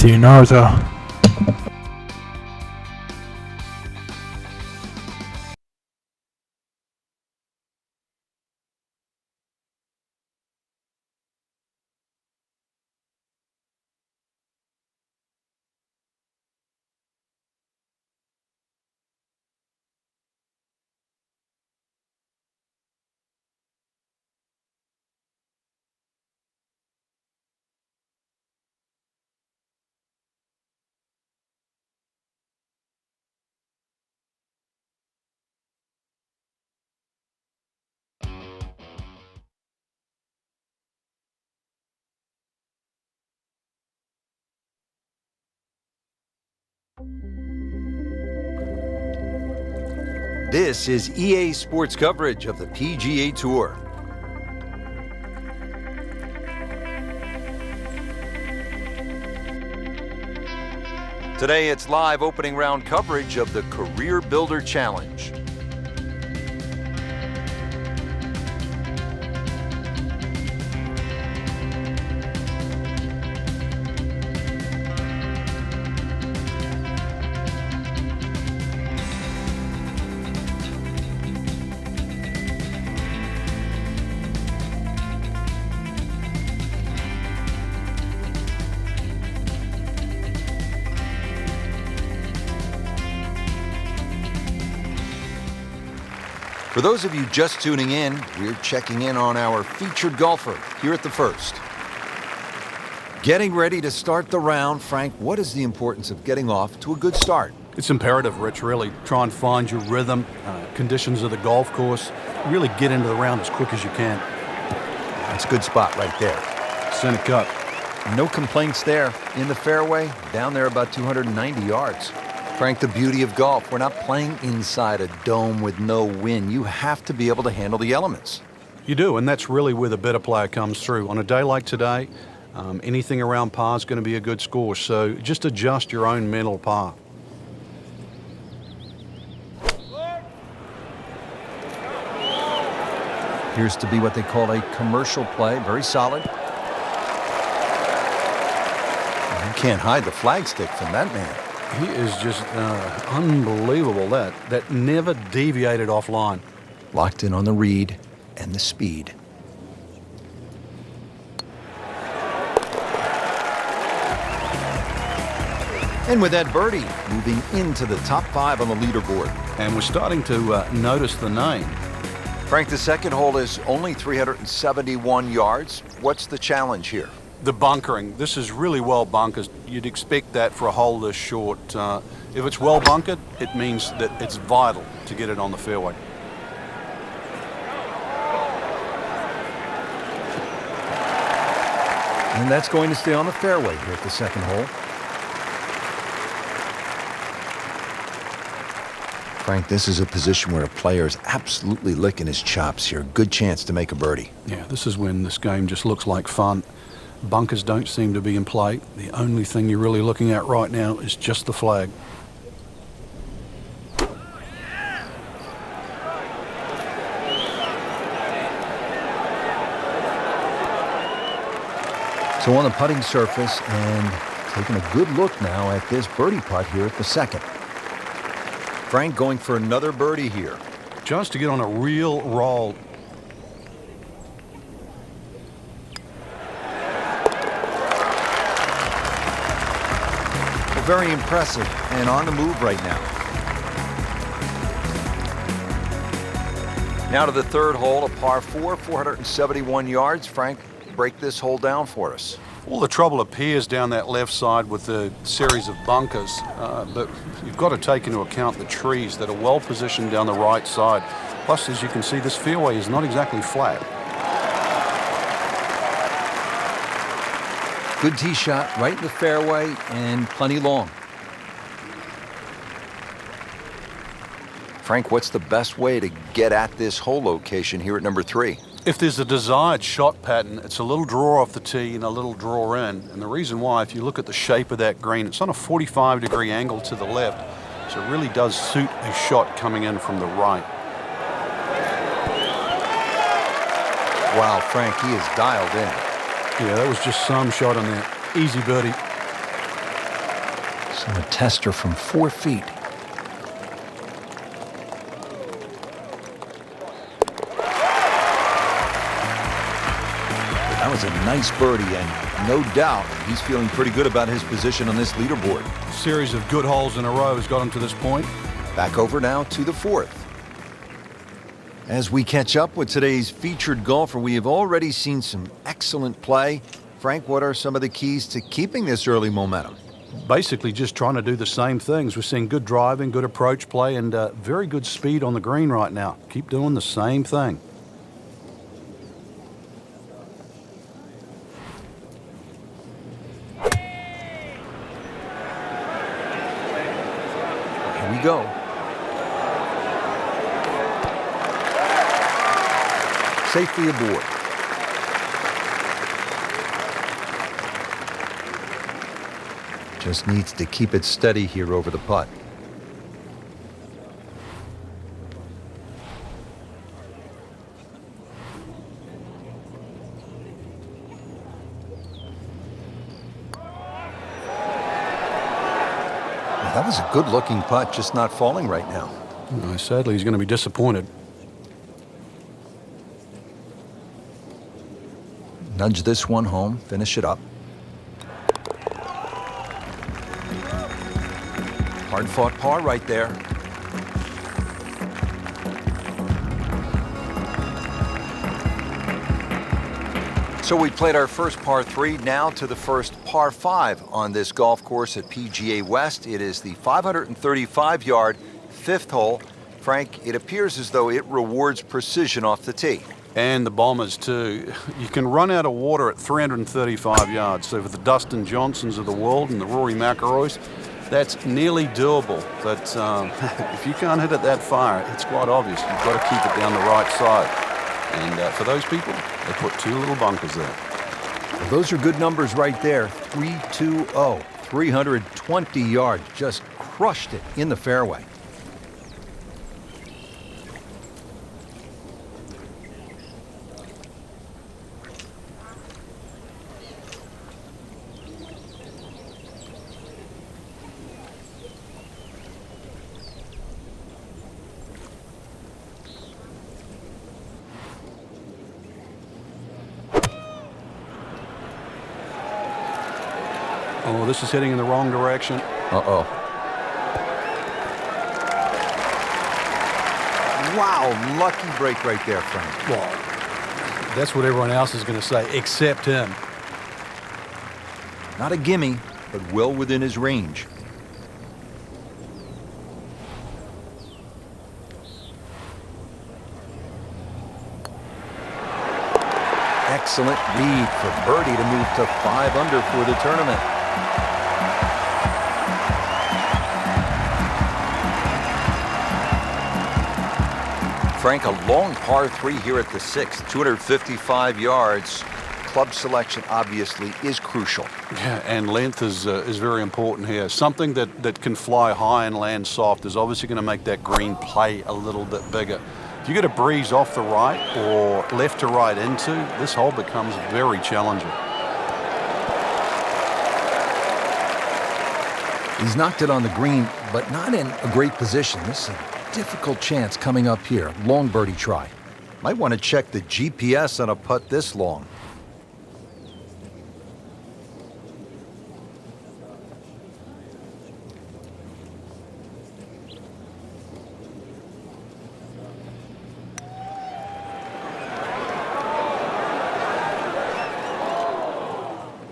Matthew Narza. This is EA Sports coverage of the PGA Tour. Today it's live opening round coverage of the Career Builder Challenge. For those of you just tuning in, we're checking in on our featured golfer here at the first. Getting ready to start the round, Frank, what is the importance of getting off to a good start? It's imperative, Rich, really. Try and find your rhythm, conditions of the golf course. Really get into the round as quick as you can. That's a good spot right there. Center cut. No complaints there. In the fairway, down there about 290 yards. Frank, the beauty of golf, we're not playing inside a dome with no wind. You have to be able to handle the elements. You do, and that's really where the better player comes through. On a day like today, anything around par is going to be a good score, so just adjust your own mental par. Appears to be what they call a commercial play, very solid. You can't hide the flagstick from that man. He is just unbelievable, that never deviated offline. Locked in on the read and the speed. And with that birdie, moving into the top 5 on the leaderboard. And we're starting to notice the name. Frank, the second hole is only 371 yards. What's the challenge here? The bunkering. This is really well bunkered. You'd expect that for a hole this short. If it's well bunkered, it means that it's vital to get it on the fairway. And that's going to stay on the fairway here at the second hole. Frank, this is a position where a player is absolutely licking his chops here. Good chance to make a birdie. Yeah, this is when this game just looks like fun. Bunkers don't seem to be in play. The only thing you're really looking at right now is just the flag. So on the putting surface and taking a good look now at this birdie putt here at the second. Frank going for another birdie here. Just to get on a real roll. Very impressive and on the move right now. Now to the third hole, a par 4, 471 yards. Frank, break this hole down for us. Well, the trouble appears down that left side with the series of bunkers, but you've got to take into account the trees that are well positioned down the right side. Plus, as you can see, this fairway is not exactly flat. Good tee shot right in the fairway and plenty long. Frank, what's the best way to get at this hole location here at number 3? If there's a desired shot pattern, it's a little draw off the tee and a little draw in. And the reason why, if you look at the shape of that green, it's on a 45-degree angle to the left. So it really does suit a shot coming in from the right. Wow, Frank, he is dialed in. Yeah, that was just some shot on there. Easy birdie. And So a tester from 4 feet. That was a nice birdie, and no doubt he's feeling pretty good about his position on this leaderboard. A series of good holes in a row has got him to this point. Back over now to the 4th. As we catch up with today's featured golfer, we have already seen some excellent play. Frank, what are some of the keys to keeping this early momentum? Basically just trying to do the same things. We're seeing good driving, good approach play, and very good speed on the green right now. Keep doing the same thing. Here we go. Safely aboard. Just needs to keep it steady here over the putt. Well, that was a good-looking putt, just not falling right now. Sadly, he's going to be disappointed. Nudge this one home, finish it up. Hard-fought par right there. So we played our first par 3, now to the first par 5 on this golf course at PGA West. It is the 535-yard 5th hole. Frank, it appears as though it rewards precision off the tee. And the Bombers, too. You can run out of water at 335 yards. So for the Dustin Johnsons of the world and the Rory McIlroys, that's nearly doable. But if you can't hit it that far, it's quite obvious. You've got to keep it down the right side. And for those people, they put 2 little bunkers there. Well, those are good numbers right there. 320, 320 yards. Just crushed it in the fairway. Oh, this is heading in the wrong direction. Uh-oh. Wow, lucky break right there, Frank. Well, that's what everyone else is going to say, except him. Not a gimme, but well within his range. Excellent lead for birdie to move to 5 under for the tournament. Frank, a long par 3 here at the 6th, 255 yards. Club selection obviously is crucial. Yeah, and length is very important here. Something that can fly high and land soft is obviously going to make that green play a little bit bigger. If you get a breeze off the right or left to right into, this hole becomes very challenging. He's knocked it on the green, but not in a great position. This is a difficult chance coming up here. Long birdie try. Might want to check the GPS on a putt this long.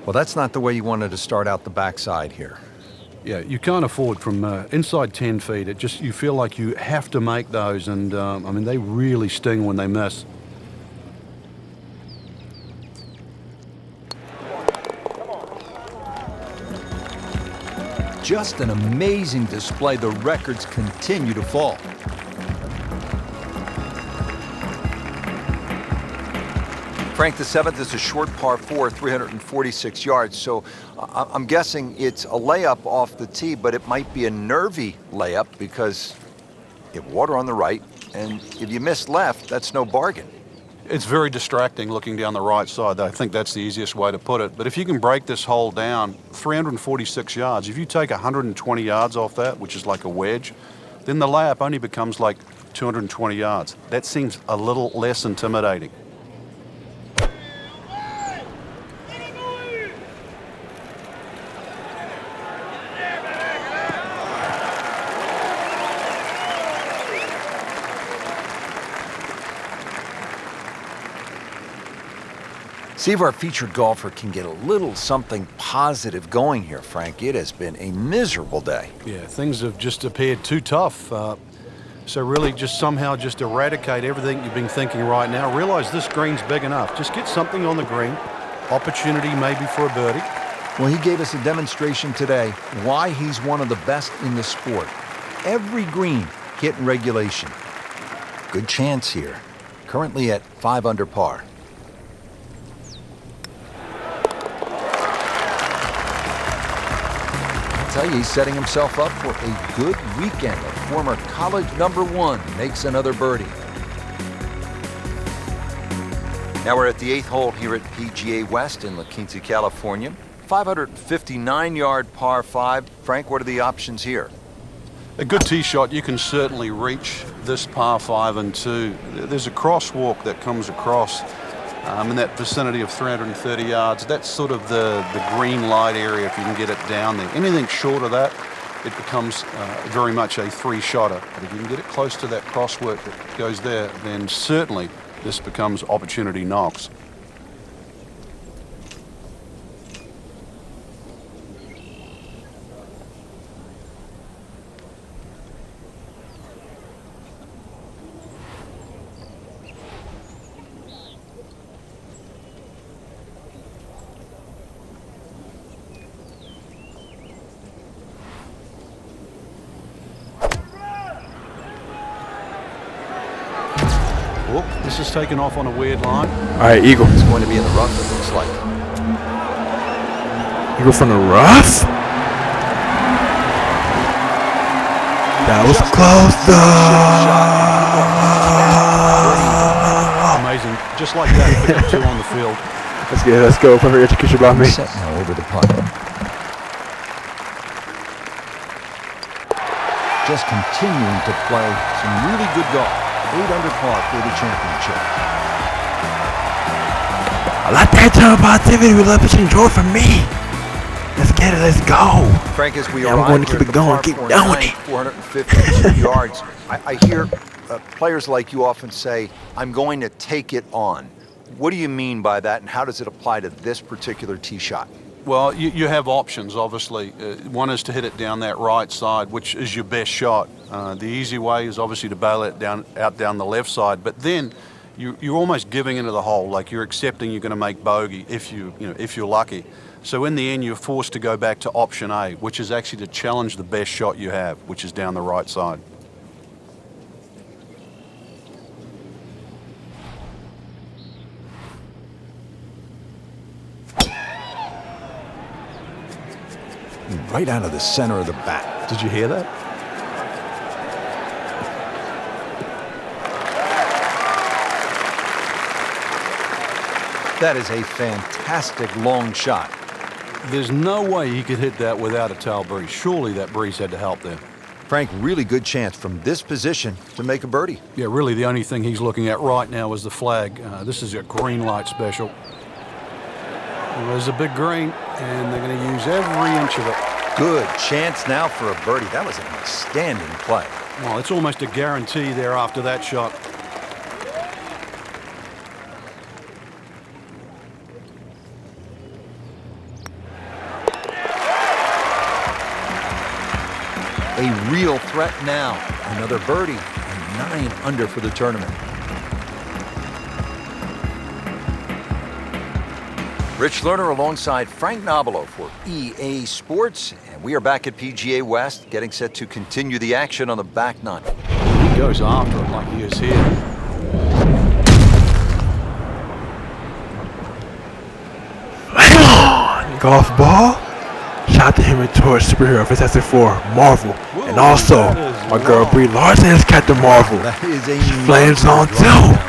Well, that's not the way you wanted to start out the backside here. Yeah, you can't afford from inside 10 feet. It just, you feel like you have to make those, and I mean, they really sting when they miss. Just an amazing display. The records continue to fall. Frank, the 7th is a short par 4, 346 yards. So I'm guessing it's a layup off the tee, but it might be a nervy layup because you have water on the right, and if you miss left, that's no bargain. It's very distracting looking down the right side. I think that's the easiest way to put it. But if you can break this hole down, 346 yards, if you take 120 yards off that, which is like a wedge, then the layup only becomes like 220 yards. That seems a little less intimidating. See if our featured golfer can get a little something positive going here, Frank. It has been a miserable day. Yeah, things have just appeared too tough. So really just somehow just eradicate everything you've been thinking right now. Realize this green's big enough. Just get something on the green. Opportunity maybe for a birdie. Well, he gave us a demonstration today why he's one of the best in the sport. Every green hit in regulation. Good chance here. Currently at 5 under par. Tell you, he's setting himself up for a good weekend. A former college #1 makes another birdie. Now we're at the 8th hole here at PGA West in La Quinta, California. 559-yard par 5. Frank, what are the options here? A good tee shot, you can certainly reach this par 5 and 2. There's a crosswalk that comes across in that vicinity of 330 yards. That's sort of the green light area if you can get it down there. Anything short of that, it becomes very much a 3-shotter. But if you can get it close to that crosswalk that goes there, then certainly this becomes opportunity knocks. Oh, this is taken off on a weird line. All right, Eagle. It's going to be in the rough, it looks like. Eagle from the rough? That was close, though. Amazing. Just like that, pick up 2 on the field. Let's go. Perfect execution by me. Set now over the putt. Just continuing to play some really good golf. 8 under par for the championship. I like that turn positivity. We love pitching joy from me. Let's get it. Let's go. Frank, as we Yeah, I'm going to keep it going. Keep doing it. 452 yards. I hear players like you often say, I'm going to take it on. What do you mean by that, and how does it apply to this particular tee shot? Well, you have options, obviously. One is to hit it down that right side, which is your best shot. The easy way is obviously to bail it out down the left side, but then you're almost giving into the hole, like you're accepting you're going to make bogey if you're lucky. So in the end, you're forced to go back to option A, which is actually to challenge the best shot you have, which is down the right side. Right out of the center of the bat. Did you hear that? That is a fantastic long shot. There's no way he could hit that without a tail breeze. Surely that breeze had to help there. Frank, really good chance from this position to make a birdie. Yeah, really the only thing he's looking at right now is the flag. This is a green light special. Well, there's a big green, and they're going to use every inch of it. Good chance now for a birdie. That was an outstanding play. Well, it's almost a guarantee there after that shot. A real threat now. Another birdie and 9 under for the tournament. Rich Lerner alongside Frank Nobilo for EA Sports. And we are back at PGA West, getting set to continue the action on the back nine. He goes after it like he is here. Hang on, golf ball. Shout out to him and towards superhero Fantastic Four, Marvel. Whoa, and also, that is my girl long. Brie Larson is Captain Marvel. That is a Flames on too.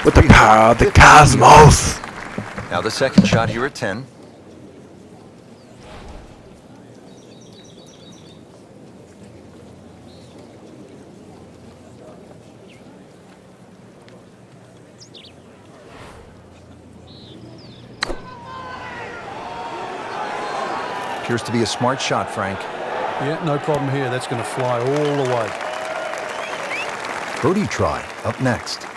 With the power of the 350 cosmos. yards. Now the second shot here at 10. Appears to be a smart shot, Frank. Yeah, no problem here. That's going to fly all the way. Birdie try up next.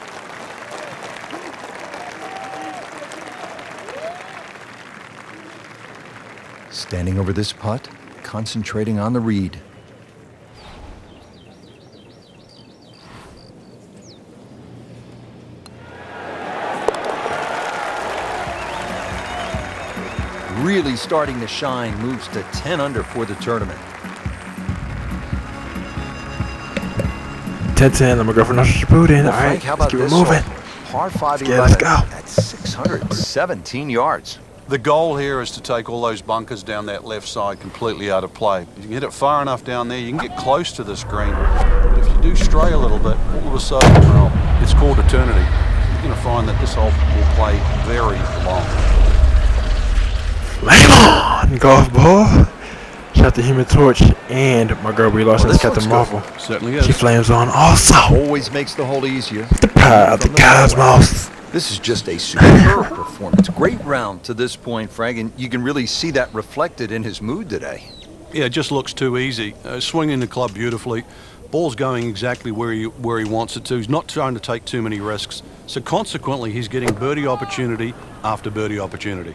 Standing over this putt, concentrating on the read. Really starting to shine, moves to 10 under for the tournament. 10-10, I'm gonna go for another boot in. Well, All right, Frank, how let's about keep it this moving. Par 5 Yeah, let's 11 go. at 617 yards. The goal here is to take all those bunkers down that left side completely out of play. If you can hit it far enough down there, you can get close to this green. But if you do stray a little bit, all of a sudden, well, it's called eternity. You're going to find that this hole will play very long. Flame on, golf ball. Shot the Human Torch and my girl Brie Larson, Well, this Captain looks good. Marvel. Certainly She is. flames on also. Always makes the hole easier. The power of the From fairway. cosmos. This is just a superb performance. Great round to this point, Frank, and you can really see that reflected in his mood today. Yeah, it just looks too easy. Swinging the club beautifully. Ball's going exactly where he wants it to. He's not trying to take too many risks. So consequently, he's getting birdie opportunity after birdie opportunity.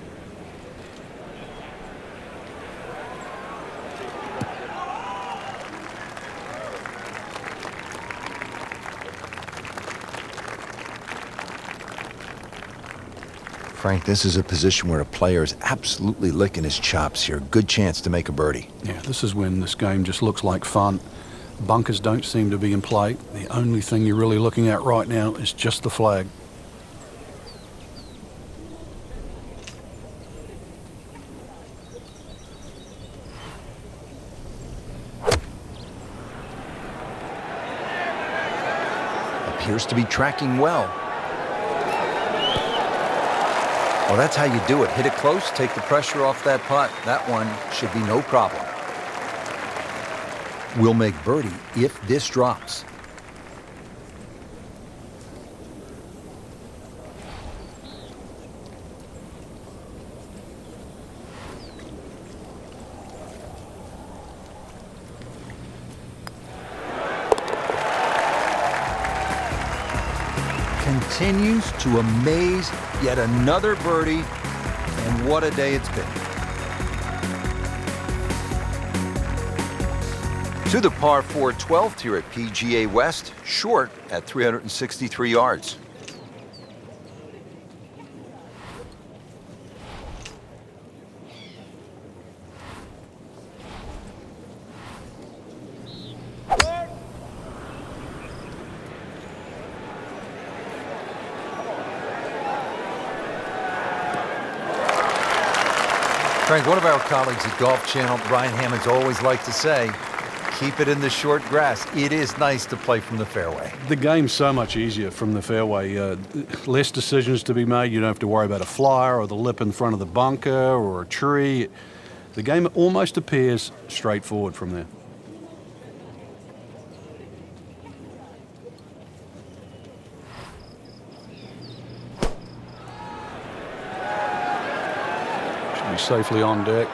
Frank, this is a position where a player is absolutely licking his chops here. Good chance to make a birdie. Yeah, this is when this game just looks like fun. Bunkers don't seem to be in play. The only thing you're really looking at right now is just the flag. Appears to be tracking well. Well, that's how you do it. Hit it close, take the pressure off that putt. That one should be no problem. We'll make birdie if this drops. Continues to amaze. Yet another birdie, and what a day it's been. To the par 4 12th here at PGA West, short at 363 yards. Frank, one of our colleagues at Golf Channel, Brian Hammond's always liked to say, keep it in the short grass. It is nice to play from the fairway. The game's so much easier from the fairway. Less decisions to be made. You don't have to worry about a flyer or the lip in front of the bunker or a tree. The game almost appears straightforward from there. Should be safely on deck.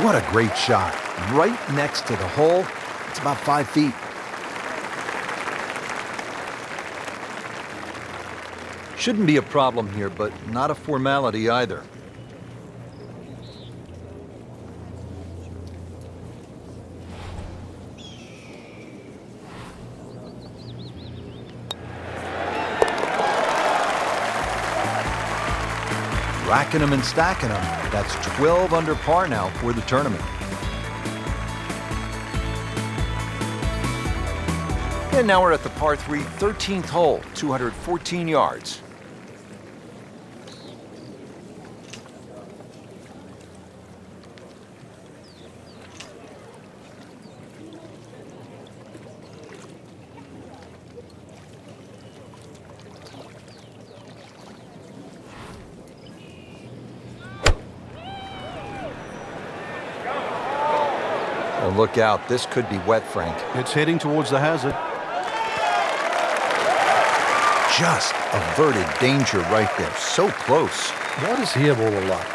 What a great shot. Right next to the hole. It's about 5 feet. Shouldn't be a problem here, but not a formality either. Racking them and stacking them. That's 12 under par now for the tournament. And now we're at the par 3 13th hole, 214 yards. Look out, this could be wet, Frank. It's heading towards the hazard. Just averted danger right there. So close. Why does he have all the luck?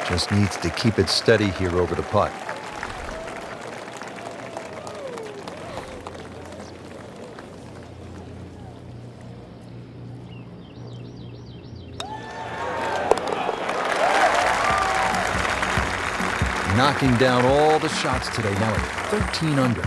Just needs to keep it steady here over the putt. Knocking down all the shots today, now at 13 under.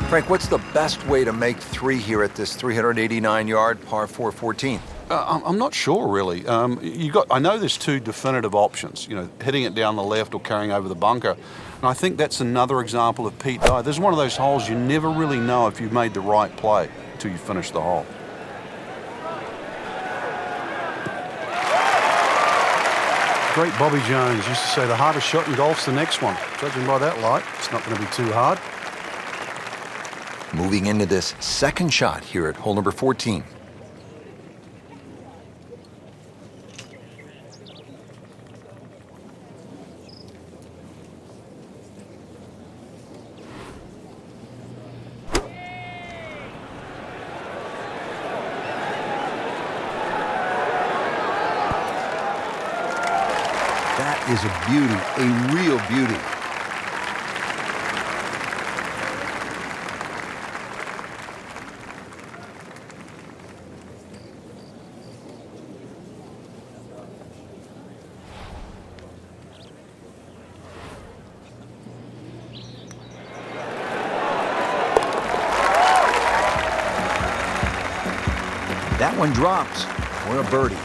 Frank, what's the best way to make three here at this 389-yard par 4 14th? I'm not sure, really. I know there's two definitive options, hitting it down the left or carrying over the bunker. And I think that's another example of Pete Dye. There's one of those holes you never really know if you've made the right play until you finish the hole. Great Bobby Jones used to say the hardest shot in golf's the next one. Judging by that light, it's not going to be too hard. Moving into this second shot here at hole number 14. That is a beauty, a real beauty. That one drops for a birdie.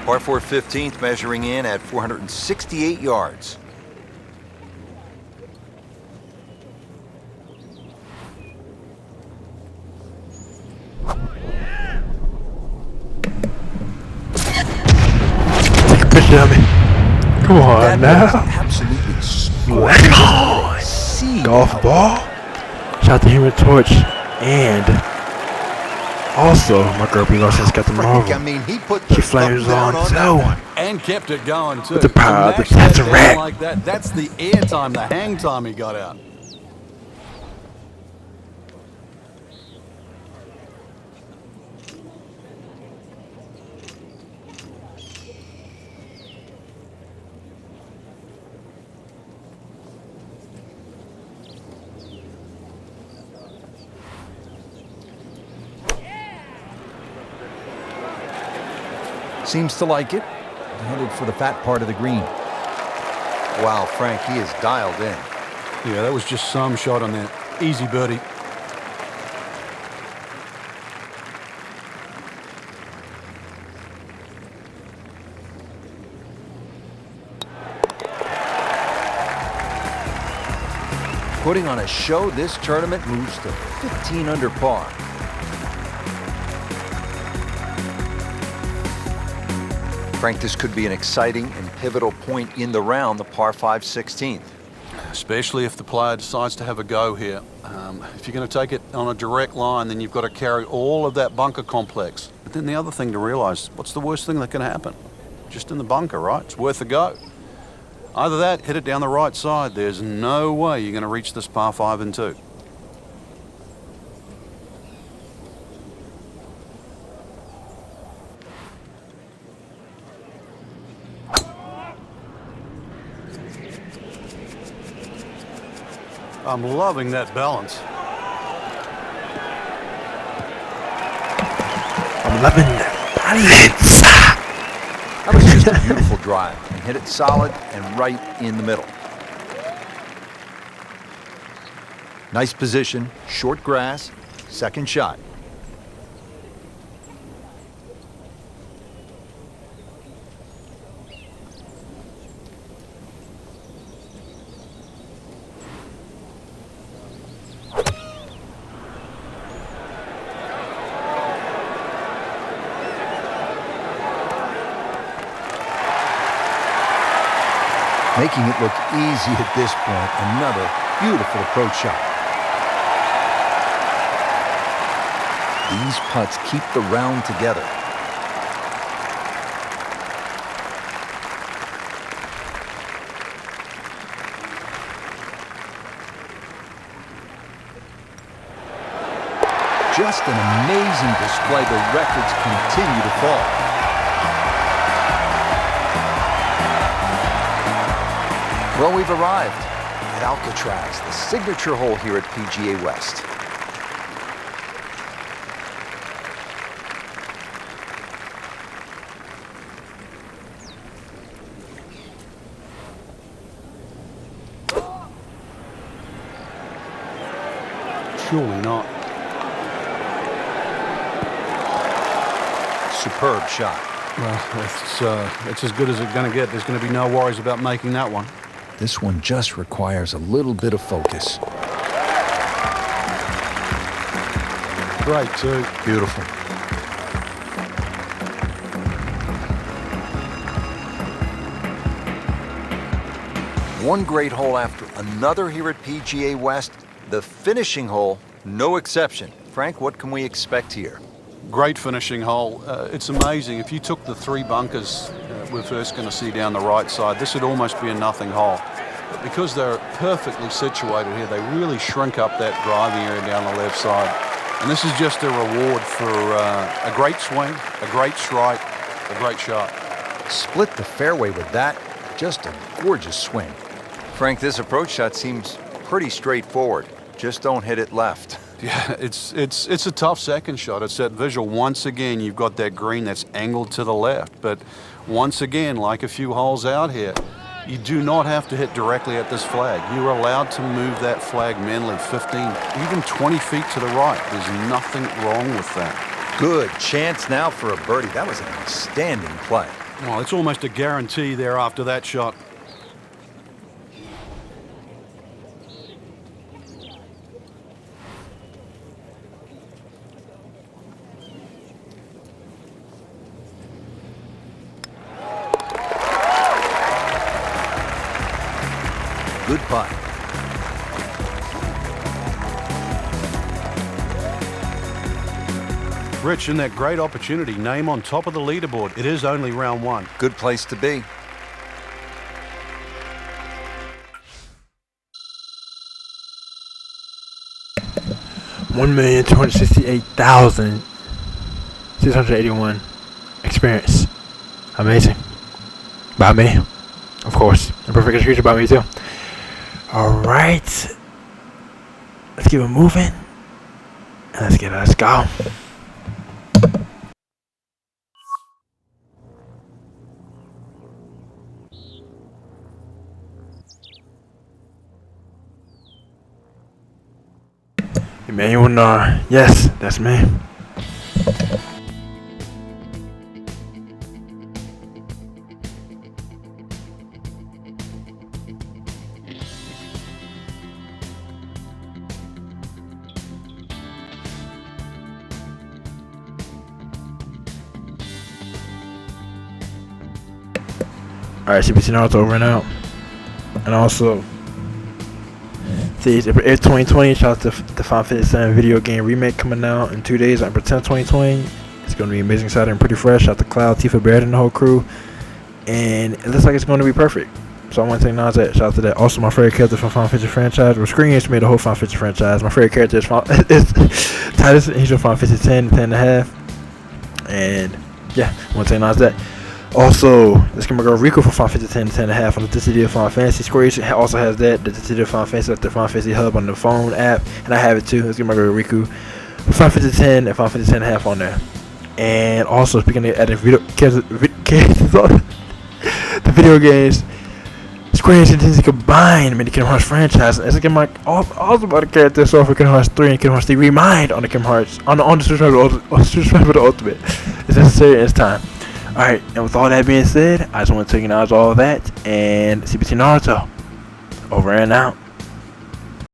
Par 4 15th, measuring in at 468 yards. Take a picture of me. Come on That was now. absolutely Wow. Golf ball. Shout to Human Torch. And also, my girl B. Larson's got the Frank, marvel. I mean, he put the She flames thumb on down too. And kept it going, too. With the power of the To match that down Tesseract. like that, that's the air time, the hang time he got out. Seems to like it. Headed for the fat part of the green. Wow, Frank, he is dialed in. Yeah, that was just some shot on that. Easy birdie. Putting on a show, this tournament moves to 15 under par. Frank, this could be an exciting and pivotal point in the round, the par 5 16th. Especially if the player decides to have a go here. If you're going to take it on a direct line, then you've got to carry all of that bunker complex. But then the other thing to realize, what's the worst thing that can happen? Just in the bunker, right? It's worth a go. Either that, hit it down the right side. There's no way you're going to reach this par 5 and 2. I'm loving that balance. I'm loving that balance. That was just a beautiful drive and hit it solid and right in the middle. Nice position, short grass, second shot. Making it look easy at this point. Another beautiful approach shot. These putts keep the round together. Just an amazing display. The records continue to fall. Well, we've arrived at Alcatraz, the signature hole here at PGA West. Surely not. Superb shot. Well, it's as good as it's going to get. There's going to be no worries about making that one. This one just requires a little bit of focus. Great, too. Beautiful. One great hole after another here at PGA West. The finishing hole, no exception. Frank, what can we expect here? Great finishing hole. It's amazing. If you took the 3 bunkers we're first going to see down the right side, this would almost be a nothing hole. But because they're perfectly situated here, they really shrink up that driving area down the left side. And this is just a reward for a great swing, a great strike, a great shot. Split the fairway with that. Just a gorgeous swing. Frank, this approach shot seems pretty straightforward. Just don't hit it left. Yeah, it's a tough second shot. It's that visual. Once again, you've got that green that's angled to the left. But once again, like a few holes out here, you do not have to hit directly at this flag. You're allowed to move that flag mentally 15, even 20 feet to the right. There's nothing wrong with that. Good chance now for a birdie. That was an outstanding play. Well, it's almost a guarantee there after that shot. Good putt. Rich, in that great opportunity, name on top of the leaderboard. It is only round 1. Good place to be. $1,268,681 experience. Amazing. By me, of course. A perfect execution by me too. All right, let's keep it moving. Let's go. Emmanuel Nar. Yes, that's me. Alright, CBC Naruto over and out. And also, see, it's 2020. Shout out to the Final Fantasy 7 video game remake coming out in 2 days on September 2020. It's going to be amazing, exciting, and pretty fresh. Shout out to Cloud, Tifa, Baird, and the whole crew. And it looks like it's going to be perfect. So I want to acknowledge that. Shout out to that. Also, my favorite character from Final Fantasy franchise. Well, Screen Games made the whole Final Fantasy franchise. My favorite character is Titus. He's from Final Fantasy 10, 10.5. And yeah, I want to acknowledge that. Also, let's get my girl Rico for Final Fantasy 10, 10.5 on the Dissidia of Final Fantasy. Square Enix also has that, the Dissidia of Final Fantasy, at the Final Fantasy Hub on the phone app, and I have it too. Let's get my girl Rico for Final Fantasy 10 and Final Fantasy 10.5 on there. And also, speaking of adding the video games, Square Enix and Disney combined made the Kingdom Hearts franchise. Let's get my also about the characters so for Kingdom Hearts 3 and Kingdom Hearts 3 Remind on the Kingdom Hearts on the Street Fighter the Ultimate. It's necessary and it's time. Alright, and with all that being said, I just want to acknowledge all of that, and CBT Naruto, over and out.